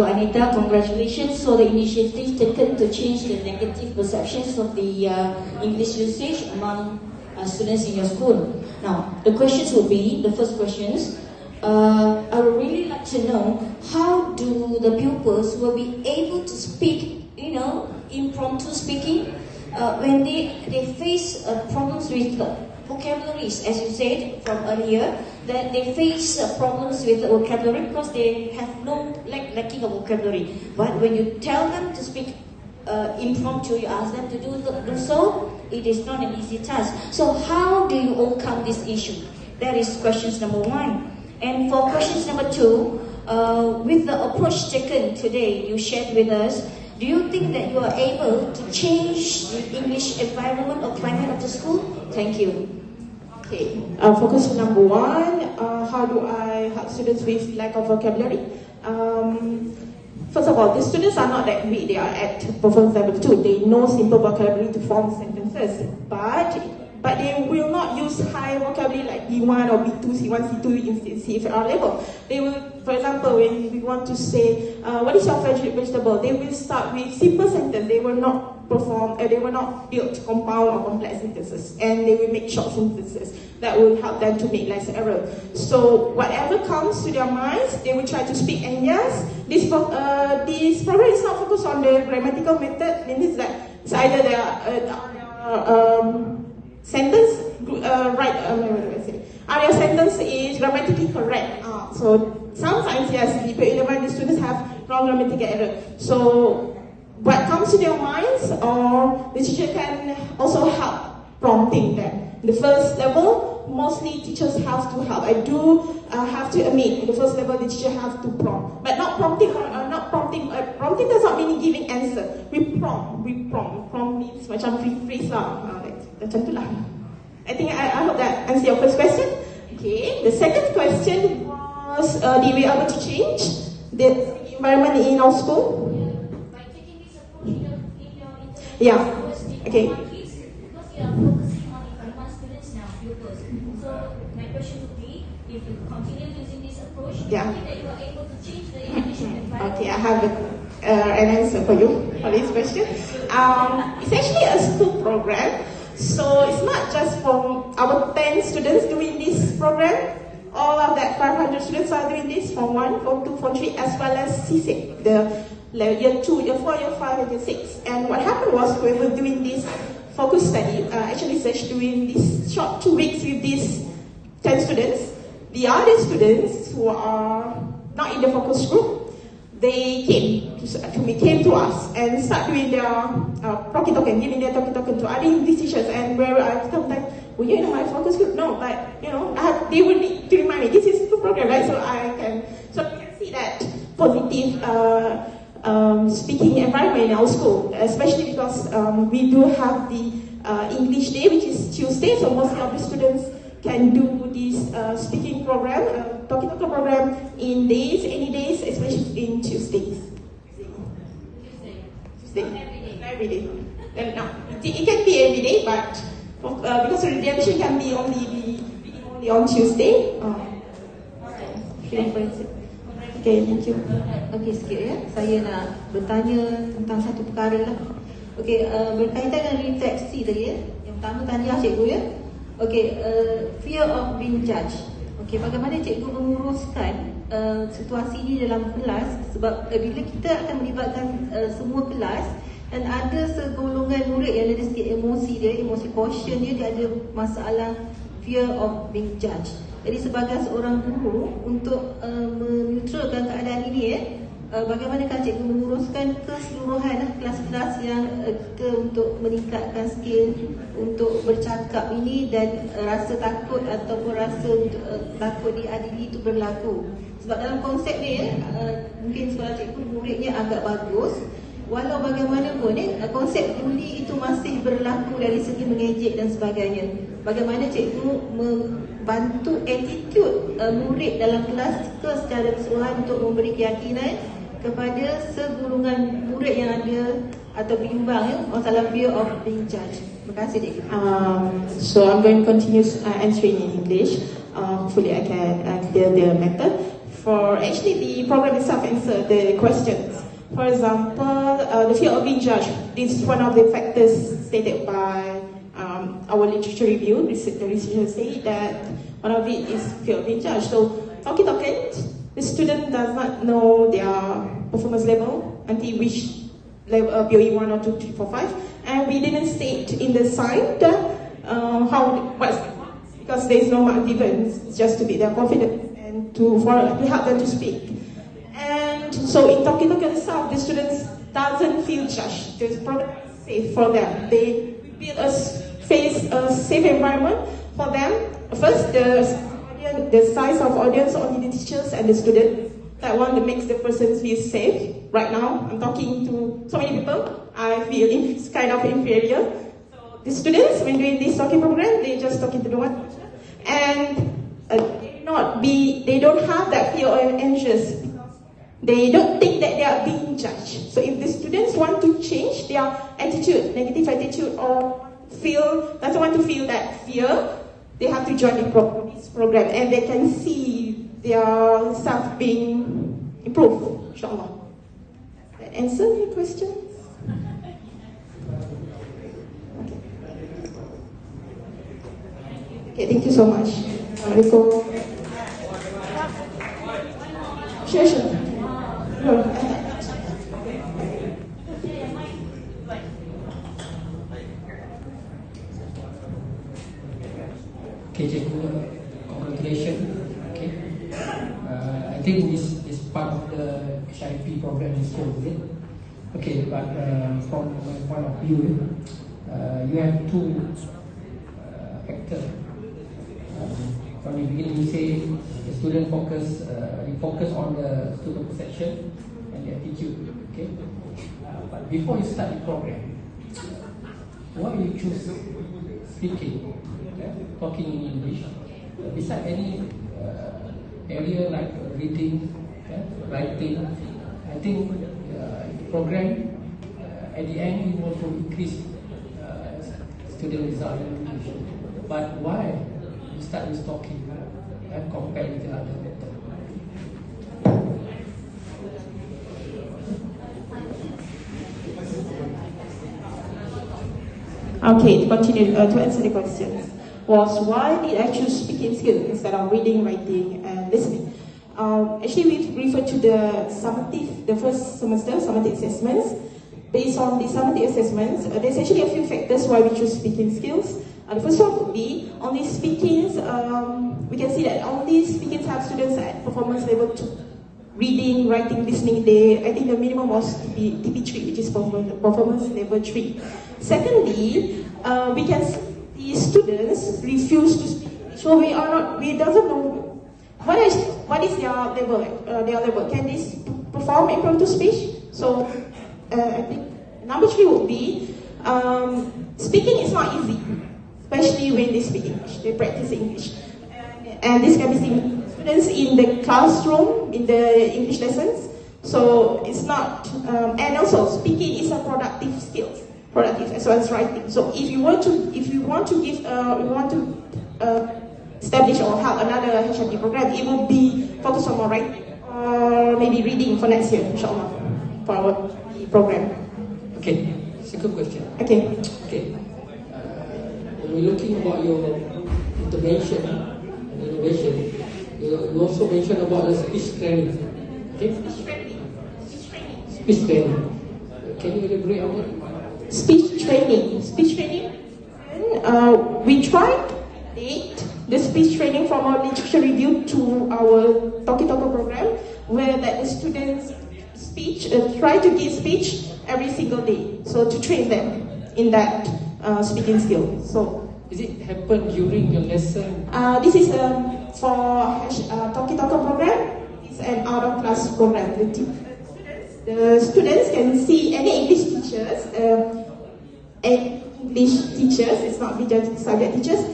Aznita, congratulations for the initiative taken to change the negative perceptions of the English usage among students in your school. Now, the questions will be, the first questions, I would really like to know how do the pupils will be able to speak, impromptu speaking when they face problems with vocabularies, as you said from earlier, that they face problems with vocabulary because they have lacking of vocabulary. But when you tell them to speak impromptu, you ask them to do so, it is not an easy task. So how do you overcome this issue? That is questions number 1. And for questions number 2, with the approach taken today, you shared with us, do you think that you are able to change the English environment or climate of the school? Thank you. Okay. For question number 1, how do I help students with lack of vocabulary? First of all, the students are not that weak. They are at performance level 2. They know simple vocabulary to form sentences, but they will not use high vocabulary like B1 or B2, C1, C2 in CFR level. They will, for example, when we want to say, what is your favorite vegetable? They will start with simple sentences. They will not they will not build compound or complex sentences, and they will make short sentences that will help them to make less error. So whatever comes to their minds, they will try to speak. And yes, this program is not focused on the grammatical method. It means that it's either sentence are your sentence is grammatically correct. So sometimes yes, the students have wrong grammatical error. So what comes to their minds, or the teacher can also help prompting them. The first level, mostly teachers have to help. I do have to admit, the first level the teacher have to prompt, but not prompting. Prompting does not mean giving answer. We prompt. Prompt means macam rephrase lah. Macam tu lah. I think I hope that answers your first question. Okay. The second question was, did we able to change the environment in our school? Yeah. Okay. Because you are focusing on advanced students now, pupils. So my question would be, if you continue using this approach, do you think that you are able to change the English environment? Okay, I have an answer for you for this question. It's actually a school program, so it's not just for our 10 students doing this program. All of that 500 students are doing this, Form 1, Form 2, Form 3, as well as CSEC, the year 2, year 4, year 5, and year 6. And what happened was, we were doing this focus study, actually doing this short 2 weeks with these 10 students. The other students who are not in the focus group, they came to us and start doing their talkie token, giving their talkie token to other English teachers. And where I sometimes, were you in my focus group? No, but they will need to remind me, this is the program, right? So you can see that positive speaking environment in our school, especially because we do have the English Day, which is Tuesday, so most of the students can do this speaking program, talking program in any days, especially in Tuesdays. Tuesday. Every day. No, it can be every day, but because the redemption can be only on Tuesday. Okay, thank you. Okey, sikit ya. Saya nak bertanya tentang satu perkara lah. Okey, berkaitan dengan refleksi tadi ya. Yang pertama tanya cikgu ya. Okey, fear of being judged. Okey, bagaimana cikgu menguruskan situasi ini dalam kelas, sebab bila kita akan melibatkan semua kelas dan ada segolongan murid yang ada sikit emosi caution dia ada masalah fear of being judged. Jadi sebagai seorang guru, untuk meneutralkan keadaan ini bagaimanakah cikgu menguruskan keseluruhan kelas-kelas yang kita untuk meningkatkan skill untuk bercakap ini, dan rasa takut ataupun rasa takut diadili itu berlaku. Sebab dalam konsep ni mungkin sekolah cikgu muridnya agak bagus, walau bagaimanapun konsep bully itu masih berlaku dari segi mengejek dan sebagainya. Bagaimana cikgu membantu attitude murid dalam kelas secara keseluruhan untuk memberi keyakinan kepada segolongan murid yang ada atau bimbang masalah fear of being judged. Terima kasih cikgu. So I'm going to continue answering in English. Hopefully I can clear the matter. for actually the program itself answer the questions. For example, the fear of being judged. This is one of the factors stated by our literature review. The researchers say that one of it is fear of being judged. So, talking, the student does not know their performance level until which level, POE 1 or 2, 3, 4, 5, and we didn't state in the sign because there is no mark given. It's just to be their confidence and to help them to speak. And so in talking itself, the students doesn't feel judged. The program is safe for them. They build a safe environment for them. First, the size of audience, only the teachers and the students. That one that makes the person feel safe. Right now, I'm talking to so many people. I feel it's kind of inferior. So the students, when doing this talking program, they just talking to the one, and they don't have that fear or anxious. They don't think that they are being judged. So if the students want to change their attitude, negative attitude, or doesn't want to feel that fear, they have to join this program, and they can see their self being improved, inshallah. That answer your question? Okay, thank you so much. Assalamualaikum. Sure. Okay, cikgu, congratulations. Okay, I think this part of the HIP program is good, is it? Okay, but from my point of view, you have two factors. From the beginning, you say the student focus, you focus on the student perception and the attitude. Okay, but before you start the program, why you choose speaking? Talking in English, besides any area like reading, writing, I think program at the end you want to increase student result in English. But why you start with talking and compare with the other method? Okay, to continue to answer the questions. Was why did I choose speaking skills instead of reading, writing, and listening? Actually, we refer to the first semester summative assessments. Based on the summative assessments, there's actually a few factors why we choose speaking skills. The first one would be on these speakings. We can see that on these speakings have students at performance level 2, reading, writing, listening. I think the minimum was TP3, which is performance level 3. Secondly, we can see the students refuse to speak, so we doesn't know what is their level. Can they perform impromptu speech? So I think number 3 would be speaking is not easy, especially when they speak English, they practice English, and this can be seen students in the classroom in the English lessons. So it's not, and also speaking is a productive skill. Productive as well as writing. So if you want to establish or help another HIP program, it will be focused on more writing or maybe reading for next year, inshallah, for our program. Okay, second question. Okay. When we're looking about your intervention and innovation, you also mentioned about the speech training. Okay? Speech training. Can you elaborate on it? Speech training. We tried to take the speech training from our literature review to our Talkie Talker program, where that the students try to give speech every single day. So to train them in that speaking skill. So is it happen during your lesson? This is for Talkie Talker program. It's an out of class program. The students can see any English teachers, it's not subject teachers,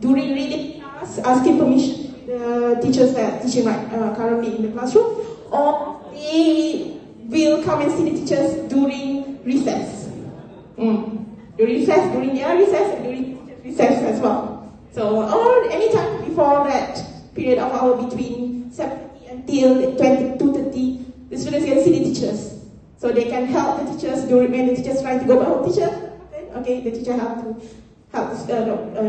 during reading class, asking permission to the teachers that are teaching currently in the classroom, or they will come and see the teachers during recess. During their recess, and during recess as well. So, or any time before that period of hour between 7:30 until 22:30, the students can see the teachers. So they can help the teachers during when the teachers trying to go back. Teacher, okay, the teacher have to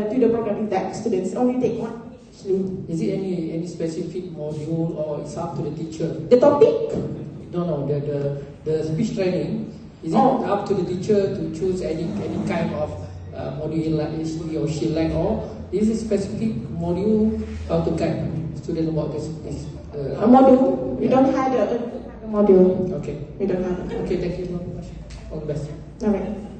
do the program with that students. Only take one actually. Is it any specific module or it's up to the teacher? The topic? No, the speech training, is it up to the teacher to choose any kind of module like he or she like, or is it specific module how to guide students about this a module? We don't have a module. Okay. We don't have it. Okay, thank you very much. All the best. All right.